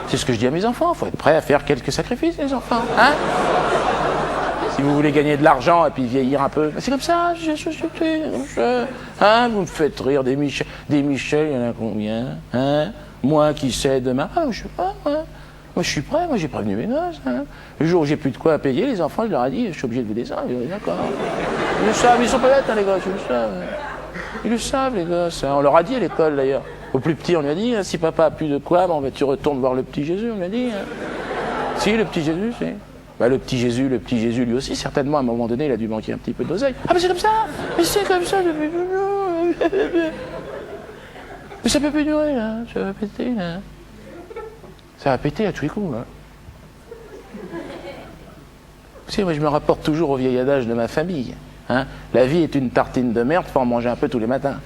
C'est ce que je dis à mes enfants. Il faut être prêt à faire quelques sacrifices, les enfants. Hein? Si vous voulez gagner de l'argent et puis vieillir un peu, c'est comme ça, hein, vous me faites rire, des Michel, il y en a combien? Hein? Moi qui sais demain, je sais pas, moi je suis prêt, moi j'ai prévenu mes gosses. Hein. Le jour où j'ai plus de quoi payer, les enfants, je leur ai dit, je suis obligé de vous descendre. Ils ont dit, d'accord. Ils le savent, ils sont pas bêtes, hein, les gosses, ils le savent. Ils le savent, les gosses. Hein. On leur a dit à l'école d'ailleurs. Au plus petit, on lui a dit, si papa a plus de quoi, tu retournes voir le petit Jésus, on lui a dit. Hein. Si, le petit Jésus, c'est... le petit Jésus, lui aussi, certainement, à un moment donné, il a dû manquer un petit peu d'oseille. Ah, mais c'est comme ça! Mais c'est comme ça depuis toujours! Mais ça peut plus durer, là. Ça va péter, là. Ça va péter à tous les coups, là. Vous savez, moi, je me rapporte toujours au vieil adage de ma famille. Hein. La vie est une tartine de merde, faut en manger un peu tous les matins.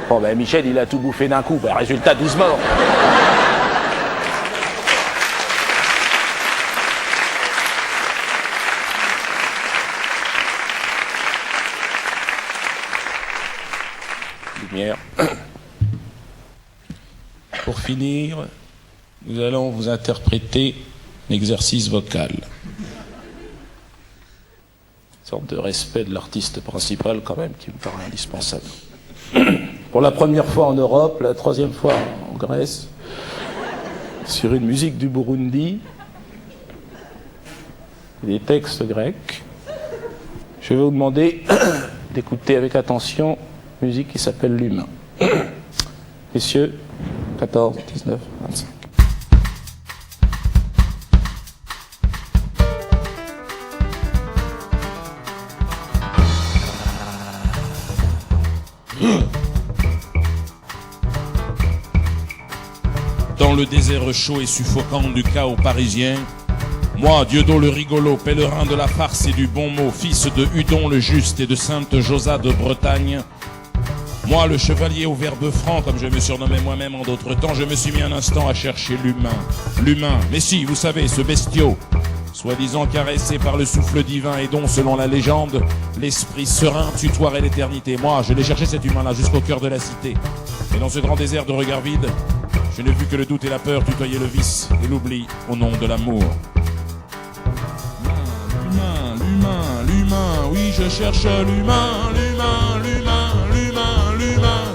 Bon, Michel, il a tout bouffé d'un coup. Résultat, 12 morts. Pour finir, nous allons vous interpréter l'exercice vocal. Une sorte de respect de l'artiste principal quand même qui me paraît indispensable. Pour la première fois en Europe, la troisième fois en Grèce, sur une musique du Burundi, des textes grecs, je vais vous demander d'écouter avec attention une musique qui s'appelle L'Humain. Messieurs, 14, 19, 25. Dans le désert chaud et suffocant du chaos parisien, moi, Dieudon le rigolo, pèlerin de la farce et du bon mot, fils de Hudon le juste et de Sainte Josa de Bretagne, moi, le chevalier au verbe franc, comme je me surnommais moi-même en d'autres temps, je me suis mis un instant à chercher l'humain. L'humain, mais si, vous savez, ce bestiau, soi-disant caressé par le souffle divin et dont, selon la légende, l'esprit serein tutoierait l'éternité. Moi, je l'ai cherché cet humain-là jusqu'au cœur de la cité. Et dans ce grand désert de regards vides, je n'ai vu que le doute et la peur tutoyer le vice et l'oubli au nom de l'amour. L'humain, oui, je cherche l'humain,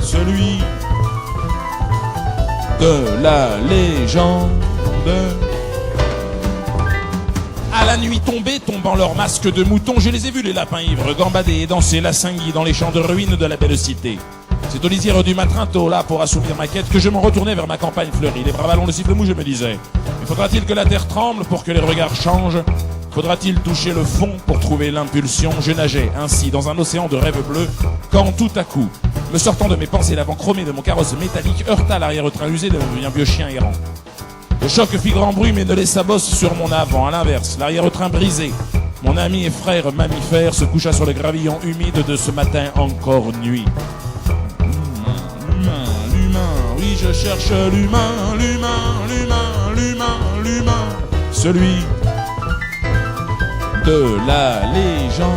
celui de la légende. À la nuit tombée, tombant leur masque de mouton, je les ai vus, les lapins ivres, gambader et danser la cinguille dans les champs de ruines de la belle cité. C'est aux lisières du matin tôt, là, pour assouvir ma quête, que je m'en retournais vers ma campagne fleurie. Les bras ballons, le siffle mou, je me disais, mais faudra-t-il que la terre tremble pour que les regards changent? Faudra-t-il toucher le fond pour trouver l'impulsion? Je nageais ainsi dans un océan de rêves bleus, quand tout à coup, me sortant de mes pensées, l'avant chromé de mon carrosse métallique heurta l'arrière-train usé d'un vieux chien errant. Le choc fit grand bruit mais ne laissa bosse sur mon avant. À l'inverse, l'arrière-train brisé, mon ami et frère mammifère se coucha sur le gravillon humide de ce matin encore nuit. L'humain, oui je cherche l'humain, celui de la légende.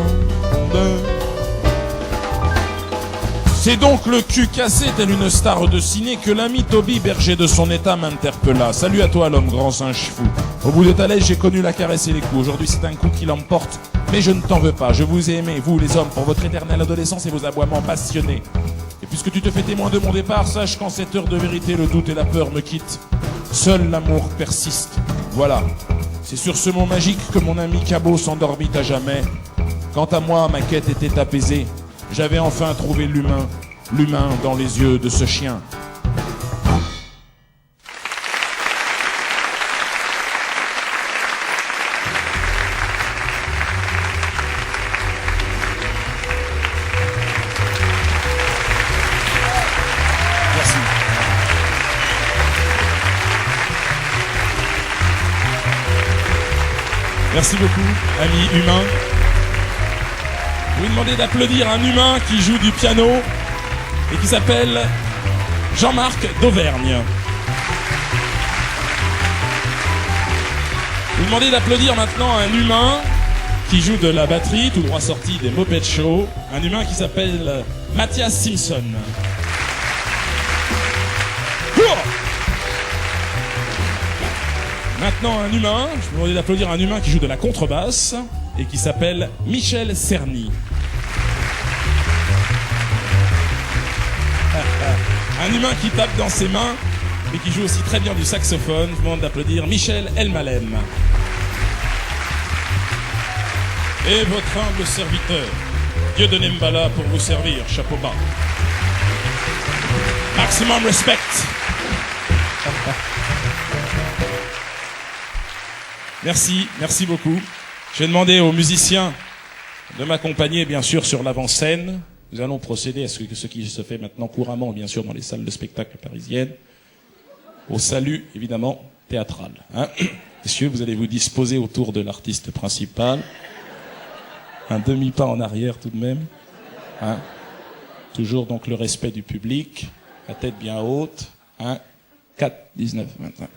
C'est donc le cul cassé tel une star de ciné que l'ami Toby, berger de son état, m'interpella. Salut à toi l'homme grand singe fou. Au bout de ta lèche, j'ai connu la caresse et les coups. Aujourd'hui c'est un coup qui l'emporte, mais je ne t'en veux pas. Je vous ai aimé, vous les hommes, pour votre éternelle adolescence et vos aboiements passionnés. Et puisque tu te fais témoin de mon départ, sache qu'en cette heure de vérité, le doute et la peur me quittent. Seul l'amour persiste. Voilà. C'est sur ce mot magique que mon ami Cabot s'endormit à jamais. Quant à moi, ma quête était apaisée. J'avais enfin trouvé l'humain dans les yeux de ce chien. Merci. Merci beaucoup, ami humain. Je vous demandez d'applaudir un humain qui joue du piano et qui s'appelle Jean-Marc d'Auvergne. Vous demandez d'applaudir maintenant un humain qui joue de la batterie, tout droit sorti des Muppet Show, un humain qui s'appelle Mathias Simpson. Maintenant, un humain, je vous demande d'applaudir un humain qui joue de la contrebasse et qui s'appelle Michel Cerny. Un humain qui tape dans ses mains, mais qui joue aussi très bien du saxophone. Je vous demande d'applaudir Michel Elmalem. Et votre humble serviteur, Dieudonné Mbala, pour vous servir, chapeau bas. Maximum respect. Merci beaucoup. Je vais demander aux musiciens de m'accompagner, bien sûr, sur l'avant-scène. Nous allons procéder à ce qui se fait maintenant couramment, bien sûr, dans les salles de spectacle parisiennes, au salut, évidemment, théâtral. Hein. Messieurs, vous allez vous disposer autour de l'artiste principal. Un demi-pas en arrière tout de même. Hein. Toujours donc le respect du public, la tête bien haute. 1, 4, 19, 21.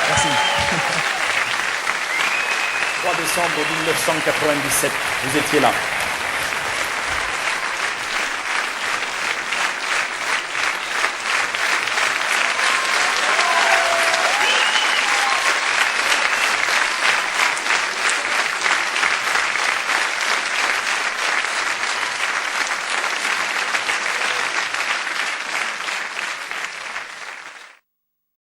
Merci. 3 décembre 1997, vous étiez là.